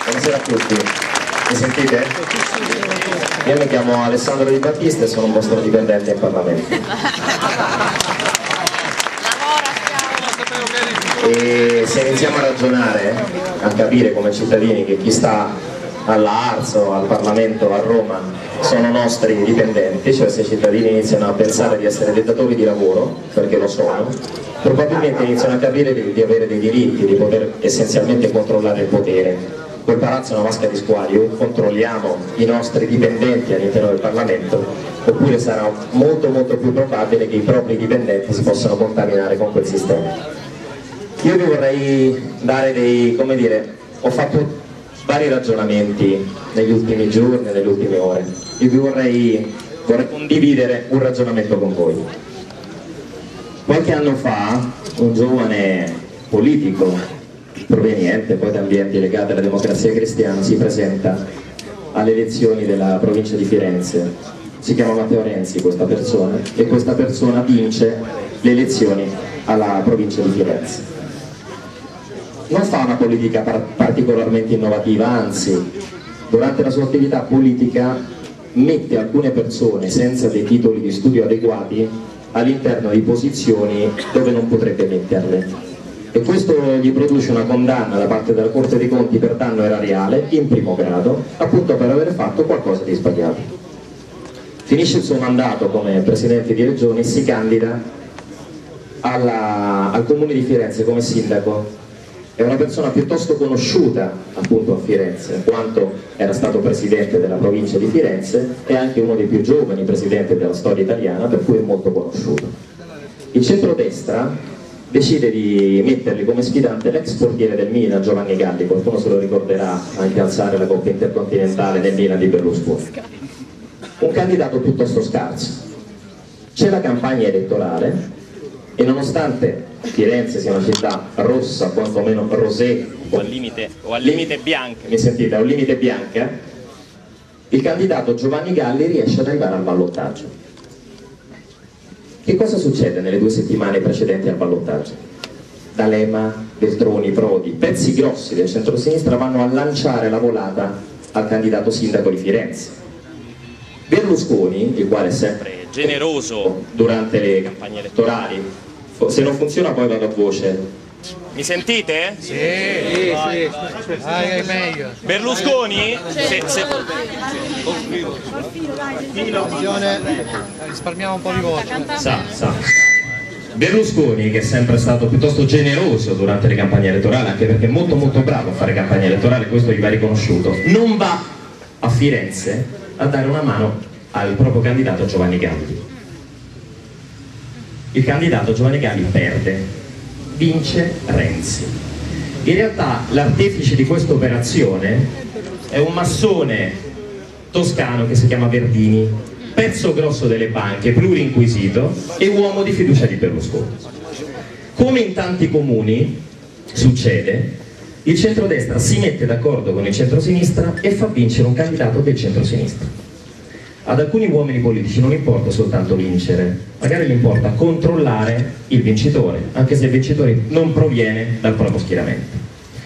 Buonasera a tutti, mi sentite? Io mi chiamo Alessandro Di Battista e sono un vostro dipendente in Parlamento. E se iniziamo a ragionare, a capire come cittadini che chi sta alla Arso, al Parlamento, a Roma sono nostri dipendenti, cioè se i cittadini iniziano a pensare di essere dettatori di lavoro, perché lo sono, probabilmente iniziano a capire di avere dei diritti, di poter essenzialmente controllare il potere. Quel palazzo è una vasca di squali, o controlliamo i nostri dipendenti all'interno del Parlamento, oppure sarà molto più probabile che i propri dipendenti si possano contaminare con quel sistema. Io vi vorrei dare dei, come dire, ho fatto vari ragionamenti negli ultimi giorni, nelle ultime ore. Io vi vorrei condividere un ragionamento con voi. Qualche anno fa un giovane politico proveniente poi da ambienti legati alla Democrazia Cristiana si presenta alle elezioni della provincia di Firenze. Si chiama Matteo Renzi questa persona, e questa persona vince le elezioni alla provincia di Firenze. Non fa una politica particolarmente innovativa, anzi durante la sua attività politica mette alcune persone senza dei titoli di studio adeguati all'interno di posizioni dove non potrebbe metterle. E questo gli produce una condanna da parte della Corte dei Conti per danno erariale in primo grado, appunto per aver fatto qualcosa di sbagliato. Finisce il suo mandato come presidente di regione e si candida al comune di Firenze come sindaco. È una persona piuttosto conosciuta appunto a Firenze, in quanto era stato presidente della provincia di Firenze e anche uno dei più giovani presidenti della storia italiana, per cui è molto conosciuto. Il centrodestra decide di metterli come sfidante l'ex portiere del Milan, Giovanni Galli, qualcuno se lo ricorderà, anche alzare la Coppa Intercontinentale nel Milan di Berlusconi. Un candidato piuttosto scarso. C'è la campagna elettorale e nonostante Firenze sia una città rossa, quantomeno rosé, o al limite bianca, mi sentite, al limite bianca, il candidato Giovanni Galli riesce ad arrivare al ballottaggio. Che cosa succede nelle 2 settimane precedenti al ballottaggio? D'Alema, Veltroni, Prodi, pezzi grossi del centrosinistra vanno a lanciare la volata al candidato sindaco di Firenze. Berlusconi, il quale è sempre generoso durante le campagne elettorali, se non funziona poi vado a voce. Mi sentite? Sì, è meglio. Berlusconi? Risparmiamo un po' di voce. Sa. Berlusconi, che è sempre stato piuttosto generoso durante le campagne elettorali, anche perché è molto bravo a fare campagna elettorale, questo gli va riconosciuto, non va a Firenze a dare una mano al proprio candidato Giovanni Galli. Il candidato Giovanni Galli perde. Vince Renzi. In realtà l'artefice di questa operazione è un massone toscano che si chiama Verdini, pezzo grosso delle banche, plurinquisito e uomo di fiducia di Berlusconi. Come in tanti comuni succede, il centrodestra si mette d'accordo con il centrosinistra e fa vincere un candidato del centrosinistra. Ad alcuni uomini politici non importa soltanto vincere, magari gli importa controllare il vincitore, anche se il vincitore non proviene dal proprio schieramento.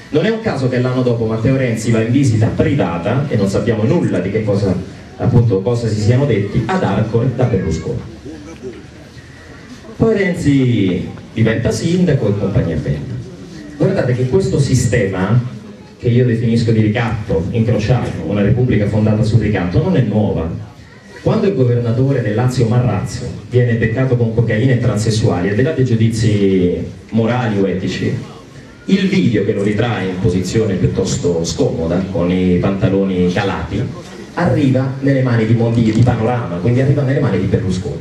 Non è un caso che l'anno dopo Matteo Renzi va in visita privata, e non sappiamo nulla di che cosa, appunto, cosa si siano detti, ad Arcore da Berlusconi. Poi Renzi diventa sindaco e compagnia bella. Guardate che questo sistema, che io definisco di ricatto incrociato, una repubblica fondata sul ricatto, non è nuova. Quando il governatore del Lazio Marrazzo viene beccato con cocaina e transessuali, al di là dei giudizi morali o etici, il video che lo ritrae in posizione piuttosto scomoda, con i pantaloni calati, arriva nelle mani di Panorama, quindi arriva nelle mani di Berlusconi.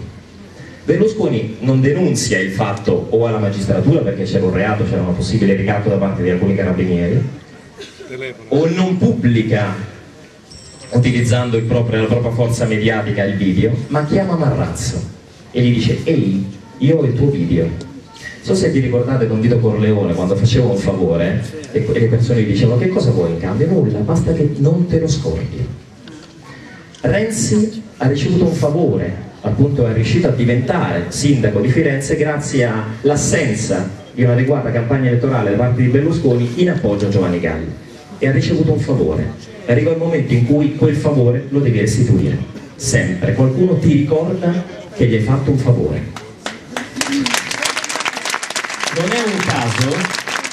Berlusconi non denunzia il fatto o alla magistratura perché c'era un reato, c'era un possibile ricatto da parte di alcuni carabinieri, o non pubblica utilizzando la propria forza mediatica il video, ma chiama Marrazzo e gli dice: ehi, io ho il tuo video. Non so se vi ricordate Don Vito Corleone quando faceva un favore e le persone gli dicevano: che cosa vuoi in cambio? Nulla, basta che non te lo scordi. Renzi ha ricevuto un favore, appunto è riuscito a diventare sindaco di Firenze grazie all'assenza di un'adeguata campagna elettorale da parte di Berlusconi in appoggio a Giovanni Galli. e ha ricevuto un favore. Arriva il momento in cui quel favore lo devi restituire. Sempre. Qualcuno ti ricorda che gli hai fatto un favore. Non è un caso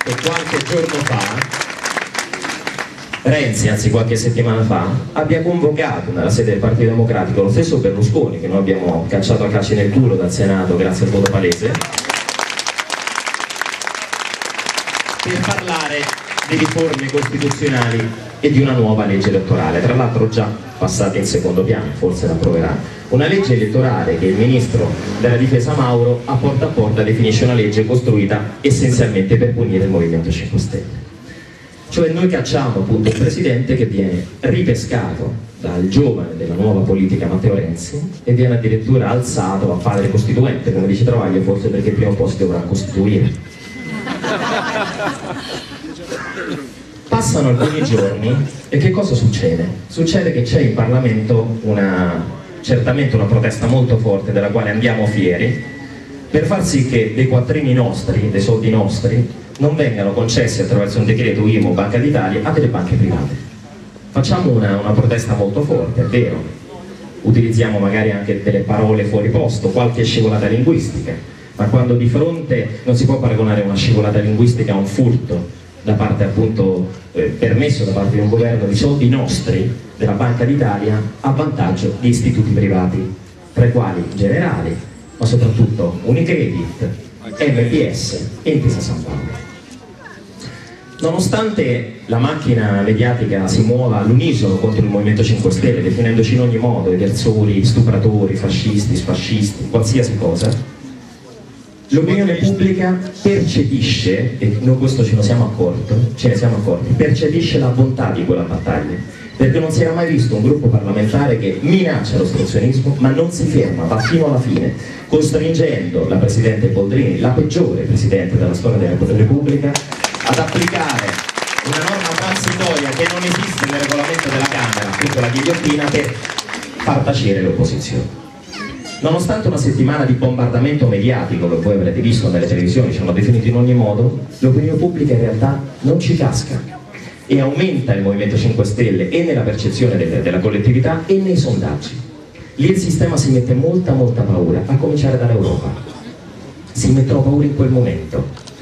che qualche giorno fa Renzi, anzi qualche settimana fa, abbia convocato nella sede del Partito Democratico lo stesso Berlusconi, che noi abbiamo cacciato a calci nel culo dal Senato grazie al voto palese, per parlare di riforme costituzionali e di una nuova legge elettorale, tra l'altro già passata in secondo piano, forse la approverà. Una legge elettorale che il ministro della difesa Mauro a porta definisce una legge costruita essenzialmente per punire il Movimento 5 Stelle. Cioè noi cacciamo appunto un presidente che viene ripescato dal giovane della nuova politica Matteo Renzi e viene addirittura alzato a padre costituente, come dice Travaglio, forse perché prima o poi si dovrà costituire. Passano alcuni giorni e che cosa succede? Succede che c'è in Parlamento certamente una protesta molto forte della quale andiamo fieri, per far sì che dei quattrini nostri, dei soldi nostri, non vengano concessi attraverso un decreto IMU Banca d'Italia a delle banche private. Facciamo una protesta molto forte, è vero, utilizziamo magari anche delle parole fuori posto, qualche scivolata linguistica, ma quando di fronte non si può paragonare una scivolata linguistica a un furto da parte appunto permesso da parte di un governo di soldi nostri della Banca d'Italia a vantaggio di istituti privati, tra i quali Generali, ma soprattutto Unicredit, MPS e Intesa Sanpaolo. Nonostante la macchina mediatica si muova all'unisono contro il Movimento 5 Stelle, definendoci in ogni modo eversori, stupratori, fascisti, sfascisti, qualsiasi cosa, l'opinione pubblica percepisce, e noi questo ce ne siamo accorti, percepisce la bontà di quella battaglia, perché non si era mai visto un gruppo parlamentare che minaccia l'ostruzionismo ma non si ferma, va fino alla fine, costringendo la Presidente Boldrini, la peggiore Presidente della storia della Repubblica, ad applicare una norma transitoria che non esiste nel regolamento della Camera, appunto la ghigliottina, per far tacere le opposizioni. Nonostante una settimana di bombardamento mediatico che voi avrete visto nelle televisioni, ci hanno definito in ogni modo, l'opinione pubblica in realtà non ci casca e aumenta il Movimento 5 Stelle e nella percezione della collettività e nei sondaggi. Lì il sistema si mette molta paura, a cominciare dall'Europa. Si mettono paura in quel momento.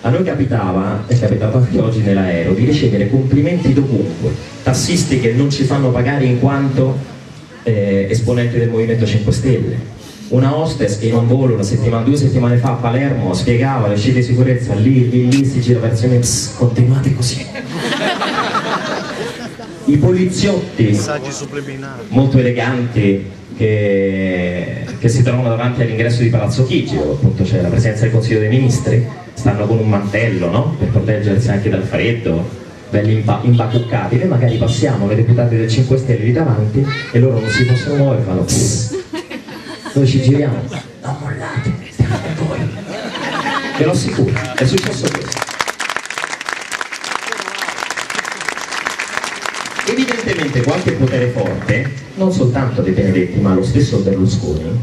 A noi capitava, è capitato anche oggi nell'aereo, di ricevere complimenti dovunque, tassisti che non ci fanno pagare in quanto esponenti del Movimento 5 Stelle, una hostess che in un volo 2 settimane fa a Palermo spiegava le uscite di sicurezza, lì si gira verso me, continuate così. I poliziotti molto eleganti che si trovano davanti all'ingresso di Palazzo Chigi, dove appunto c'è la presenza del Consiglio dei Ministri, stanno con un mantello, no? Per proteggersi anche dal freddo, belli imbacuccati. Noi magari passiamo le deputate del 5 Stelle lì davanti e loro non si possono muovere, fanno psss. Noi ci giriamo, non mollate, stiamo con voi, ve lo assicuro, è successo questo. Evidentemente qualche potere forte, non soltanto dei Benedetti ma lo stesso Berlusconi,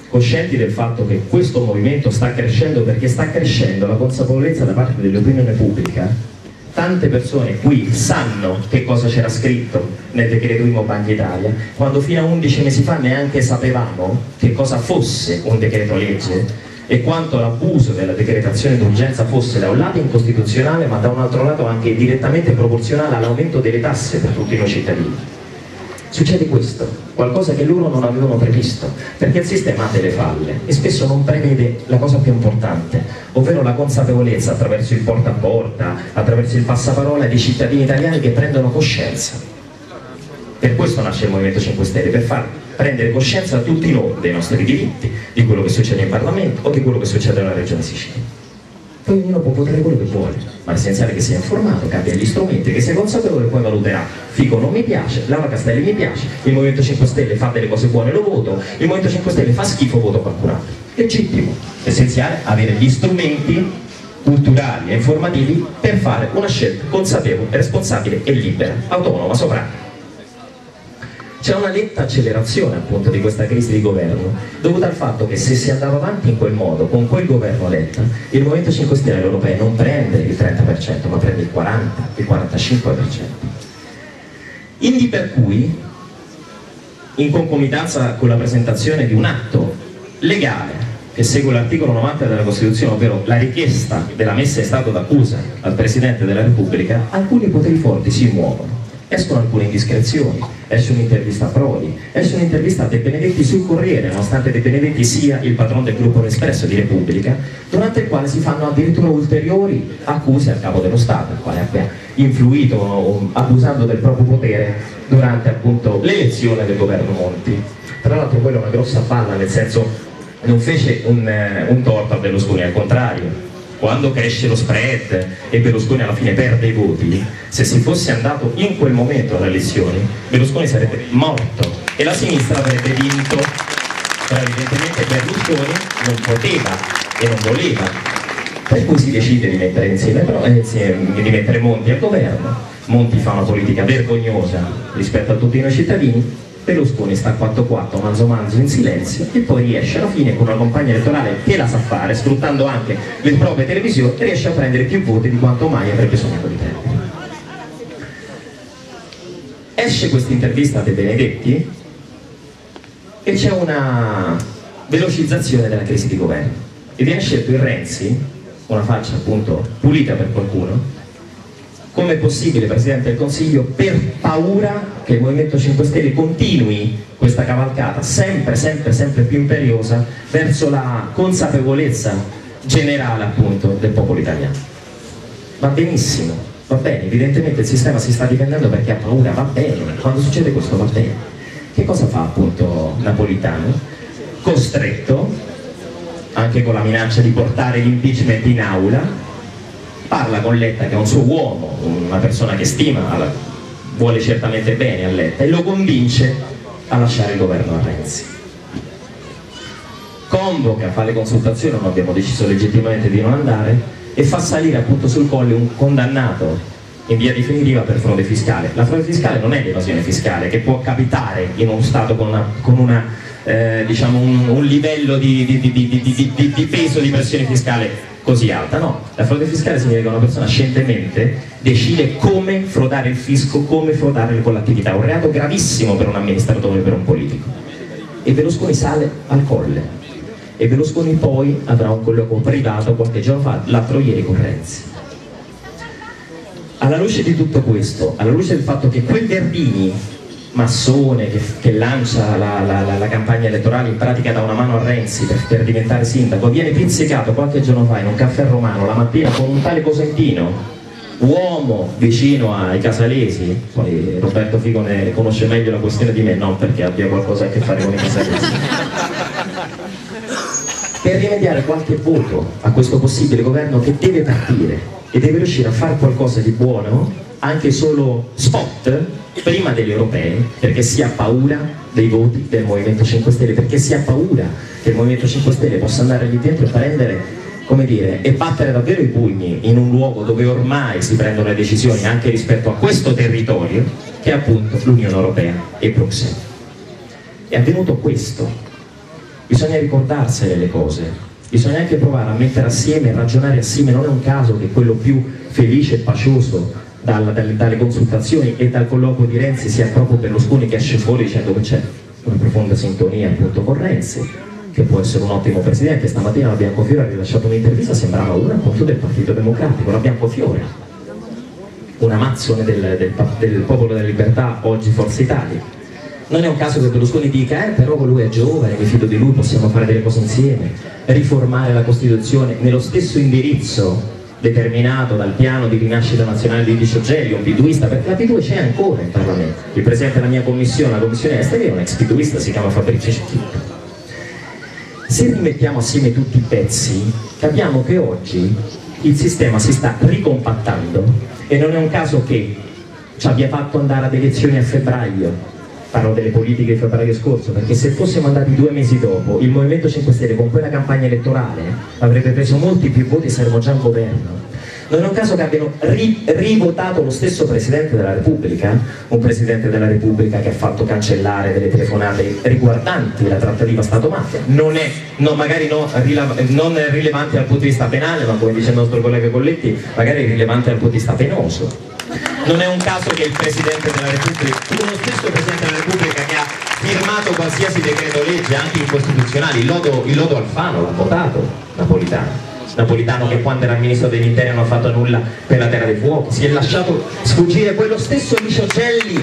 coscienti del fatto che questo movimento sta crescendo perché sta crescendo la consapevolezza da parte dell'opinione pubblica, tante persone qui sanno che cosa c'era scritto nel decreto IMU Banca Italia, quando fino a 11 mesi fa neanche sapevamo che cosa fosse un decreto legge e quanto l'abuso della decretazione d'urgenza fosse da un lato incostituzionale ma da un altro lato anche direttamente proporzionale all'aumento delle tasse per tutti noi cittadini. Succede questo, qualcosa che loro non avevano previsto, perché il sistema ha delle falle e spesso non prevede la cosa più importante, ovvero la consapevolezza attraverso il porta a porta, attraverso il passaparola di cittadini italiani che prendono coscienza. Per questo nasce il Movimento 5 Stelle, per far prendere coscienza a tutti noi dei nostri diritti, di quello che succede in Parlamento o di quello che succede nella Regione Sicilia. Poi ognuno può votare quello che vuole, ma è essenziale che sia informato, che abbia gli strumenti, che sia consapevole e poi valuterà. Fico non mi piace, Laura Castelli mi piace, il Movimento 5 Stelle fa delle cose buone, lo voto, il Movimento 5 Stelle fa schifo, voto qualcun altro. Legittimo, essenziale avere gli strumenti culturali e informativi per fare una scelta consapevole, responsabile e libera, autonoma, sovrana. c'è una lenta accelerazione appunto di questa crisi di governo, dovuta al fatto che se si andava avanti in quel modo, con quel governo Letta, il Movimento 5 Stelle europeo non prende il 30%, ma prende il 40%, il 45%. Indi per cui, in concomitanza con la presentazione di un atto legale che segue l'articolo 90 della Costituzione, ovvero la richiesta della messa in stato d'accusa al Presidente della Repubblica, alcuni poteri forti si muovono. Escono alcune indiscrezioni, esce un'intervista a Prodi, esce un'intervista a De Benedetti sul Corriere, nonostante De Benedetti sia il padrone del gruppo L'Espresso di Repubblica, durante il quale si fanno addirittura ulteriori accuse al capo dello Stato, il quale abbia influito abusando del proprio potere durante appunto l'elezione del governo Monti. Tra l'altro quella è una grossa balla, nel senso non fece un torto a Berlusconi, al contrario. Quando cresce lo spread e Berlusconi alla fine perde i voti, se si fosse andato in quel momento alle elezioni, Berlusconi sarebbe morto e la sinistra avrebbe vinto. Però evidentemente Berlusconi non poteva e non voleva, per cui si decide di mettere insieme di mettere Monti al governo. Monti fa una politica vergognosa rispetto a tutti noi cittadini, Berlusconi sta 4-4 manzo in silenzio e poi riesce alla fine con una campagna elettorale che la sa fare, sfruttando anche le proprie televisioni, riesce a prendere più voti di quanto mai avrebbe sognato di prendere. Esce questa intervista a De Benedetti e c'è una velocizzazione della crisi di governo e viene scelto il Renzi, una faccia appunto pulita per qualcuno, come possibile Presidente del Consiglio, per paura che il Movimento 5 Stelle continui questa cavalcata sempre più imperiosa verso la consapevolezza generale appunto del popolo italiano. Va benissimo, va bene, evidentemente il sistema si sta difendendo perché ha paura, va bene, quando succede questo va bene. Che cosa fa appunto Napolitano? Costretto, anche con la minaccia di portare l'impeachment in aula, parla con Letta, che è un suo uomo, una persona che stima, vuole certamente bene a Letta, e lo convince a lasciare il governo a Renzi. Convoca, fa le consultazioni, non abbiamo deciso legittimamente di non andare, e fa salire appunto sul colle un condannato in via definitiva per frode fiscale. La frode fiscale non è l'evasione fiscale, che può capitare in uno Stato con diciamo un livello di peso di pressione fiscale così alta, no. La frode fiscale significa che una persona scientemente decide come frodare il fisco, come frodare le collettività, un reato gravissimo per un amministratore, per un politico. E Berlusconi sale al colle, e Berlusconi poi avrà un colloquio privato qualche giorno fa, l'altro ieri con Renzi. Alla luce di tutto questo, alla luce del fatto che quel Verdini massone che lancia la campagna elettorale in pratica da una mano a Renzi per diventare sindaco, viene pizzicato qualche giorno fa in un caffè romano la mattina con un tale Cosentino, uomo vicino ai casalesi. Poi Roberto Fico ne conosce meglio la questione di me, non perché abbia qualcosa a che fare con i casalesi, per rimediare qualche voto a questo possibile governo che deve partire e deve riuscire a fare qualcosa di buono, anche solo spot, prima degli europei, perché si ha paura dei voti del Movimento 5 Stelle, perché si ha paura che il Movimento 5 Stelle possa andare lì dentro e prendere, come dire, e battere davvero i pugni in un luogo dove ormai si prendono le decisioni anche rispetto a questo territorio, che è appunto l'Unione Europea e Bruxelles. È avvenuto questo, bisogna ricordarsene le cose, bisogna anche provare a mettere assieme, a ragionare assieme. Non è un caso che quello più felice e pacioso dalle consultazioni e dal colloquio di Renzi sia proprio Berlusconi, che esce fuori dicendo che c'è una profonda sintonia appunto con Renzi, che può essere un ottimo presidente. Stamattina la Biancofiore ha rilasciato un'intervista, sembrava una appunto del Partito Democratico, la Biancofiore, una mazzone del Popolo della Libertà, oggi Forza Italia. Non è un caso che Berlusconi dica però lui è giovane, mi fido di lui, possiamo fare delle cose insieme, riformare la Costituzione nello stesso indirizzo determinato dal piano di rinascita nazionale di Licio Gelli, un piduista, perché la P2 c'è ancora in Parlamento. Il presidente della mia commissione, la commissione esteri, è un ex piduista, si chiama Fabrizio Cecchino. Se rimettiamo assieme tutti i pezzi, capiamo che oggi il sistema si sta ricompattando e non è un caso che ci abbia fatto andare ad elezioni a febbraio. Parlo delle politiche di febbraio scorso, perché se fossimo andati 2 mesi dopo, il Movimento 5 Stelle con quella campagna elettorale avrebbe preso molti più voti e saremmo già al governo. Non è un caso che abbiano rivotato lo stesso Presidente della Repubblica, un Presidente della Repubblica che ha fatto cancellare delle telefonate riguardanti la trattativa Stato-mafia. Magari non rilevante dal punto di vista penale, ma come dice il nostro collega Colletti, magari rilevante dal punto di vista penoso. Non è un caso che il Presidente della Repubblica, lo stesso Presidente della Repubblica che ha firmato qualsiasi decreto legge, anche incostituzionali, il lodo Alfano l'ha votato Napolitano che quando era ministro degli interni non ha fatto nulla per la terra dei fuochi, si è lasciato sfuggire quello stesso Liciocelli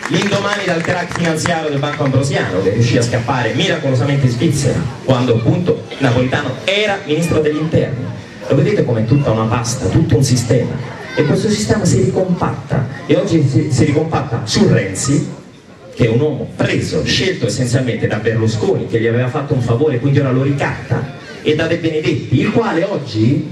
l'indomani dal crack finanziario del Banco Ambrosiano, che riuscì a scappare miracolosamente in Svizzera quando appunto Napolitano era ministro degli interni. Lo vedete come è tutta una pasta, tutto un sistema, e questo sistema si ricompatta, e oggi si ricompatta su Renzi, che è un uomo preso, scelto essenzialmente da Berlusconi, che gli aveva fatto un favore, quindi ora lo ricatta, e da De Benedetti, il quale oggi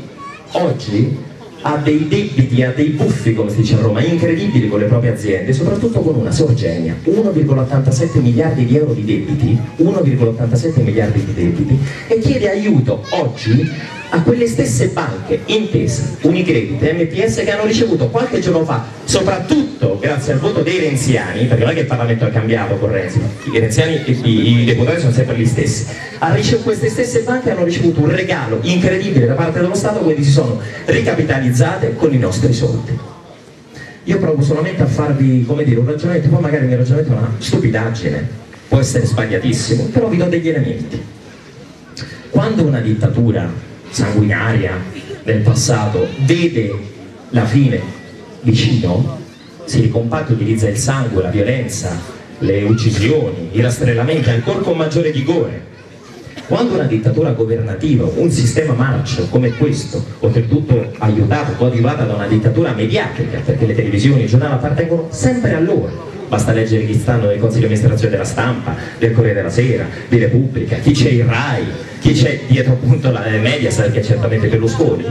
ha dei debiti, ha dei buffi, come si dice a Roma, incredibili con le proprie aziende, soprattutto con una Sorgenia, 1,87 miliardi di euro di debiti, 1,87 miliardi di debiti, e chiede aiuto oggi a quelle stesse banche, Intesa, Unicredit e MPS, che hanno ricevuto qualche giorno fa, soprattutto grazie al voto dei renziani, perché non è che il Parlamento è cambiato con Renzi, i renziani, i deputati sono sempre gli stessi, queste stesse banche hanno ricevuto un regalo incredibile da parte dello Stato, quindi si sono ricapitalizzate con i nostri soldi. Io provo solamente a farvi, come dire, un ragionamento, poi magari il mio ragionamento è una stupidaggine, può essere sbagliatissimo, però vi do degli elementi. Quando una dittatura sanguinaria del passato vede la fine vicino, si ricompatta, utilizza il sangue, la violenza, le uccisioni, i rastrellamenti ancora con maggiore vigore. Quando una dittatura governativa, un sistema marcio come questo, oltretutto aiutato, coadiuvata da una dittatura mediatica, perché le televisioni e i giornali appartengono sempre a loro, basta leggere chi stanno nel consiglio di amministrazione della Stampa, del Corriere della Sera, di Repubblica, chi c'è il RAI, chi c'è dietro appunto la Mediaset, che è certamente Berlusconi,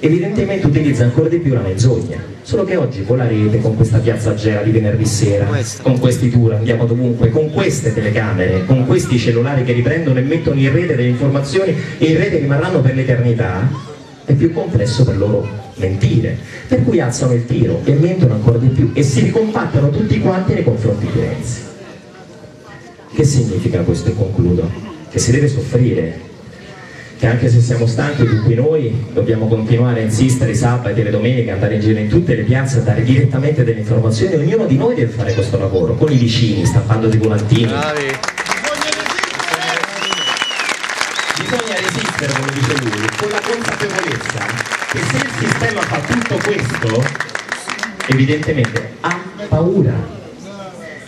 evidentemente utilizza ancora di più la menzogna. Solo che oggi con la rete, con questa piazzagera di venerdì sera, con questi tour, andiamo dovunque, con queste telecamere, con questi cellulari che riprendono e mettono in rete delle informazioni e in rete rimarranno per l'eternità, è più complesso per loro mentire, per cui alzano il tiro e mentono ancora di più e si ricompattano tutti quanti nei confronti di Renzi. Che significa questo, e concludo? Che si deve soffrire, che anche se siamo stanchi tutti noi dobbiamo continuare a insistere i sabati e le domeniche, andare in giro in tutte le piazze a dare direttamente delle informazioni. Ognuno di noi deve fare questo lavoro, con i vicini, stampando dei volantini. Bisogna resistere, come dice lui, con la consapevolezza che se il sistema fa tutto questo, evidentemente ha paura.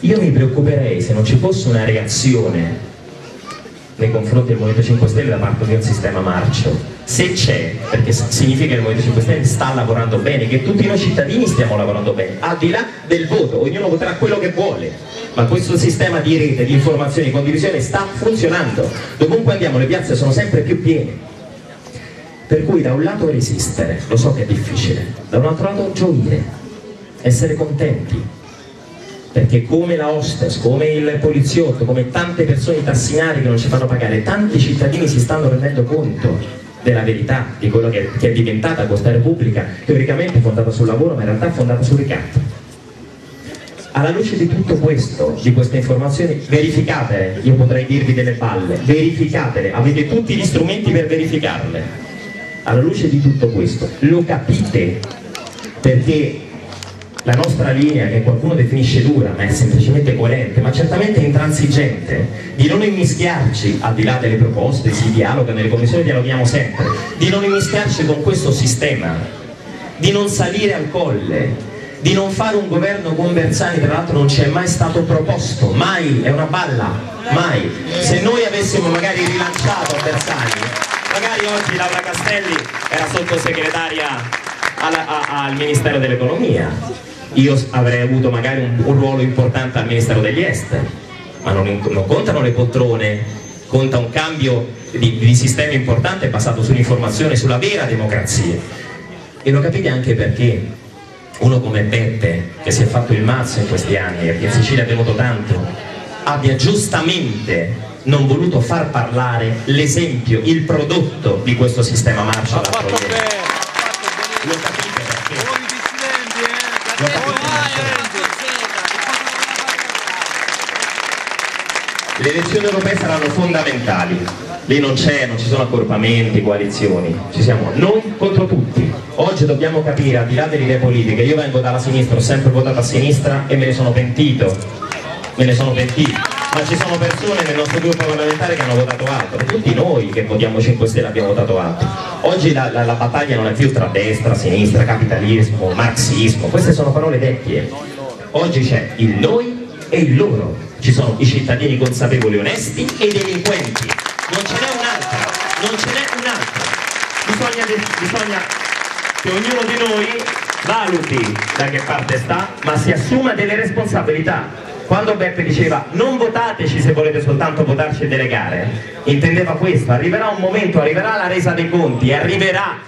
Io mi preoccuperei se non ci fosse una reazione nei confronti del Movimento 5 Stelle da parte di un sistema marcio. Se c'è, perché significa che il Movimento 5 Stelle sta lavorando bene, che tutti noi cittadini stiamo lavorando bene, al di là del voto, ognuno voterà quello che vuole, ma questo sistema di rete, di informazioni, di condivisione sta funzionando. Dovunque andiamo le piazze sono sempre più piene. Per cui da un lato resistere, lo so che è difficile, da un altro lato gioire, essere contenti, perché come la hostess, come il poliziotto, come tante persone, i tassinari che non ci fanno pagare, tanti cittadini si stanno rendendo conto della verità, di quello che è diventata questa Repubblica, teoricamente fondata sul lavoro, ma in realtà fondata sul ricatto. Alla luce di tutto questo, di queste informazioni, verificatele, io potrei dirvi delle balle, verificatele, avete tutti gli strumenti per verificarle. Alla luce di tutto questo, lo capite, perché la nostra linea, che qualcuno definisce dura, ma è semplicemente coerente, ma certamente intransigente, di non immischiarci, al di là delle proposte, si dialoga, nelle commissioni dialoghiamo sempre, di non immischiarci con questo sistema, di non salire al colle, di non fare un governo con Bersani, tra l'altro non ci è mai stato proposto, mai, è una balla, mai. Se noi avessimo magari rilanciato Bersani, magari oggi Laura Castelli era sottosegretaria al Ministero dell'Economia, io avrei avuto magari un ruolo importante al Ministero degli Esteri, ma non contano le poltrone, conta un cambio di sistema importante basato sull'informazione, sulla vera democrazia. E lo capite anche perché uno come Beppe, che si è fatto il mazzo in questi anni e che in Sicilia ha tenuto tanto, abbia giustamente non voluto far parlare l'esempio, il prodotto di questo sistema marcio. Lo capite perché? Le elezioni europee saranno fondamentali, lì non ci sono accorpamenti, coalizioni, ci siamo noi contro tutti. Oggi dobbiamo capire, al di là delle idee politiche, io vengo dalla sinistra, ho sempre votato a sinistra e me ne sono pentito, ma ci sono persone nel nostro gruppo parlamentare che hanno votato altro, e tutti noi che votiamo 5 Stelle abbiamo votato altro. Oggi la battaglia non è più tra destra, sinistra, capitalismo, marxismo, queste sono parole vecchie. Oggi c'è il noi e il loro. Ci sono i cittadini consapevoli, onesti e i delinquenti. Non ce n'è un'altra. Bisogna che ognuno di noi valuti da che parte sta, ma si assuma delle responsabilità. Quando Beppe diceva non votateci se volete soltanto votarci e delegare, intendeva questo. Arriverà un momento, arriverà la resa dei conti, arriverà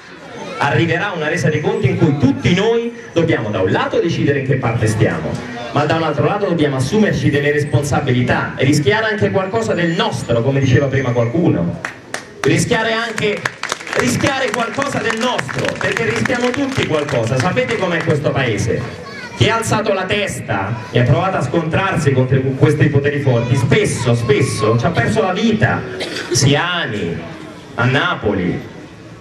una resa dei conti in cui tutti noi dobbiamo da un lato decidere in che parte stiamo, ma da un altro lato dobbiamo assumerci delle responsabilità e rischiare anche qualcosa del nostro, come diceva prima qualcuno, rischiare qualcosa del nostro, perché rischiamo tutti qualcosa. Sapete com'è questo paese? Chi ha alzato la testa e ha provato a scontrarsi contro questi poteri forti spesso ci ha perso la vita. Siani a Napoli,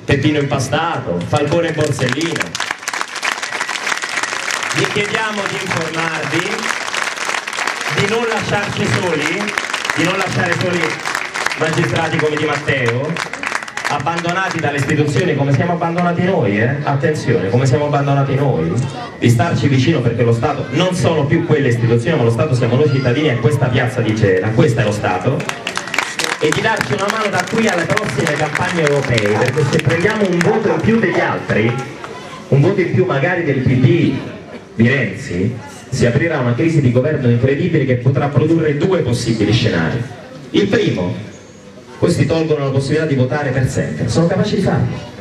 Peppino Impastato, Falcone e Borsellino. Vi chiediamo di informarvi, di non lasciarci soli, di non lasciare soli magistrati come Di Matteo, abbandonati dalle istituzioni come siamo abbandonati noi, attenzione, come siamo abbandonati noi, di starci vicino, perché lo Stato non sono più quelle istituzioni, ma lo Stato siamo noi cittadini, e questa piazza di Gela, questo è lo Stato, e di darci una mano da qui alle prossime campagne europee, perché se prendiamo un voto in più degli altri, un voto in più magari del PD di Renzi, si aprirà una crisi di governo incredibile che potrà produrre due possibili scenari. Il primo: questi tolgono la possibilità di votare per sempre, sono capaci di farlo.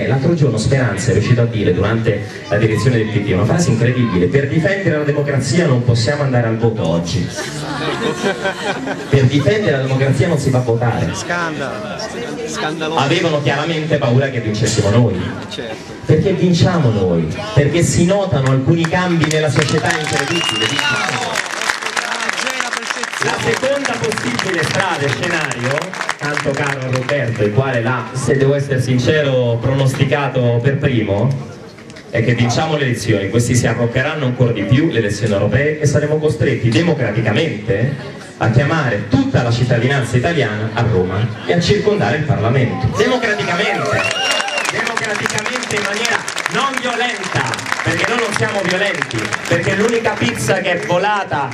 L'altro giorno Speranza è riuscito a dire durante la direzione del PD una frase incredibile: per difendere la democrazia non possiamo andare al voto oggi. Per difendere la democrazia non si va a votare. Scandaloso. Avevano chiaramente paura che vincessimo noi. Perché vinciamo noi? Perché si notano alcuni cambi nella società incredibili. La seconda possibile strada e scenario, tanto caro a Roberto, il quale se devo essere sincero, pronosticato per primo, è che vinciamo le elezioni, questi si arroccheranno ancora di più, le elezioni europee, e saremo costretti democraticamente a chiamare tutta la cittadinanza italiana a Roma e a circondare il Parlamento. Democraticamente in maniera non violenta, perché noi non siamo violenti, perché l'unica pizza che è volata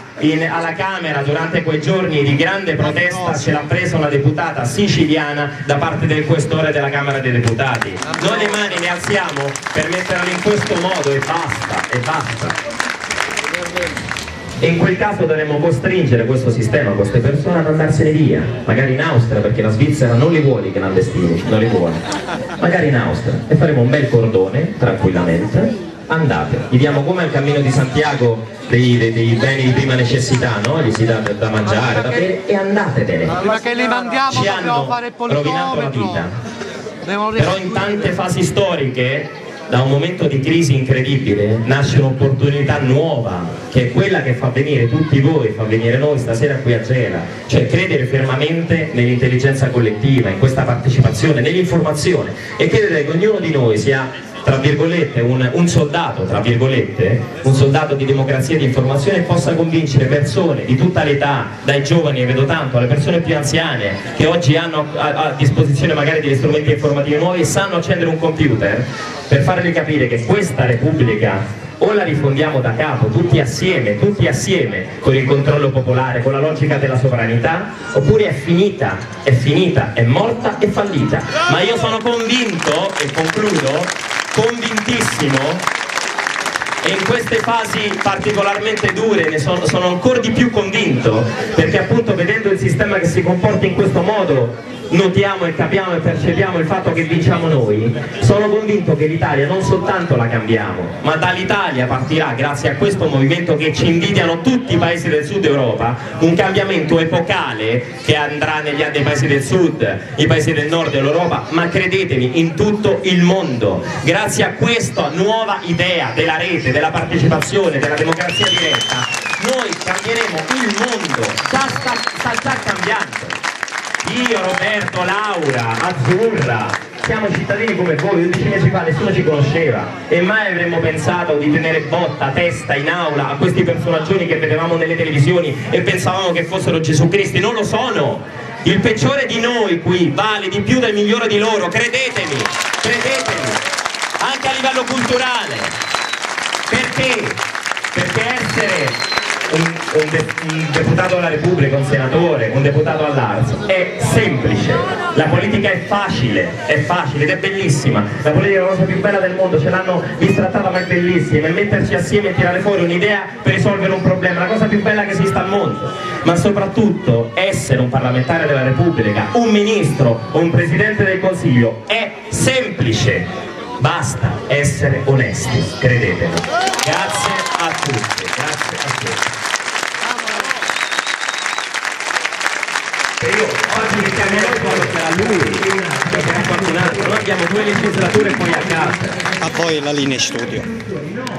alla Camera durante quei giorni di grande protesta ce l'ha presa una deputata siciliana da parte del questore della Camera dei Deputati. Noi le mani le alziamo per metterle in questo modo e basta. E in quel caso dovremmo costringere questo sistema, queste persone ad andarsene via, magari in Austria, perché la Svizzera non li vuole i clandestini, non li vuole, magari in Austria, e faremo un bel cordone, tranquillamente, andate, gli diamo come al Cammino di Santiago dei beni di prima necessità, no? Gli si dà da mangiare, da bere, e andatevene. Prima che li mandiamo ci hanno fare il rovinato la vita, però in tante fasi storiche, da un momento di crisi incredibile, nasce un'opportunità nuova, che è quella che fa venire tutti voi, fa venire noi stasera qui a Gela, cioè credere fermamente nell'intelligenza collettiva, in questa partecipazione, nell'informazione, e credere che ognuno di noi sia, tra virgolette, un soldato, tra virgolette, un soldato di democrazia e di informazione, e possa convincere persone di tutta l'età, dai giovani, e vedo tanto, alle persone più anziane, che oggi hanno a disposizione magari degli strumenti informativi nuovi e sanno accendere un computer, per fargli capire che questa Repubblica o la rifondiamo da capo, tutti assieme, con il controllo popolare, con la logica della sovranità, oppure è finita, è morta e fallita. Ma io sono convinto, e concludo, convintissimo, e in queste fasi particolarmente dure ne sono ancora di più convinto, perché appunto vedendo il sistema che si comporta in questo modo notiamo e capiamo e percepiamo il fatto che vinciamo noi. Sono convinto che l'Italia non soltanto la cambiamo, ma dall'Italia partirà, grazie a questo movimento che ci invidiano tutti i paesi del sud Europa, un cambiamento epocale che andrà negli anni dei paesi del sud, i paesi del nord dell'Europa, ma credetemi in tutto il mondo. Grazie a questa nuova idea della rete, della partecipazione, della democrazia diretta, noi cambieremo il mondo. Sta già cambiando. Io, Roberto, Laura, Azzurra, siamo cittadini come voi. 11 mesi fa nessuno ci conosceva e mai avremmo pensato di tenere botta, testa in aula a questi personaggi che vedevamo nelle televisioni e pensavamo che fossero Gesù Cristo. Non lo sono. Il peggiore di noi qui vale di più del migliore di loro, credetemi, anche a livello culturale. Perché? Perché essere un deputato della Repubblica, un senatore, un deputato all'Arso è semplice, la politica è facile ed è bellissima. La politica è la cosa più bella del mondo, ce l'hanno bistrattata ma è bellissima, e metterci assieme e tirare fuori un'idea per risolvere un problema, la cosa più bella che esista al mondo. Ma soprattutto essere un parlamentare della Repubblica, un ministro o un presidente del Consiglio è semplice, basta essere onesti, credetemi. Grazie a tutti, grazie a tutti. Io oggi mi chiamerò quello che era lui, che era qualcun altro. Noi abbiamo 2 legislature poi a casa. A voi la linea studio.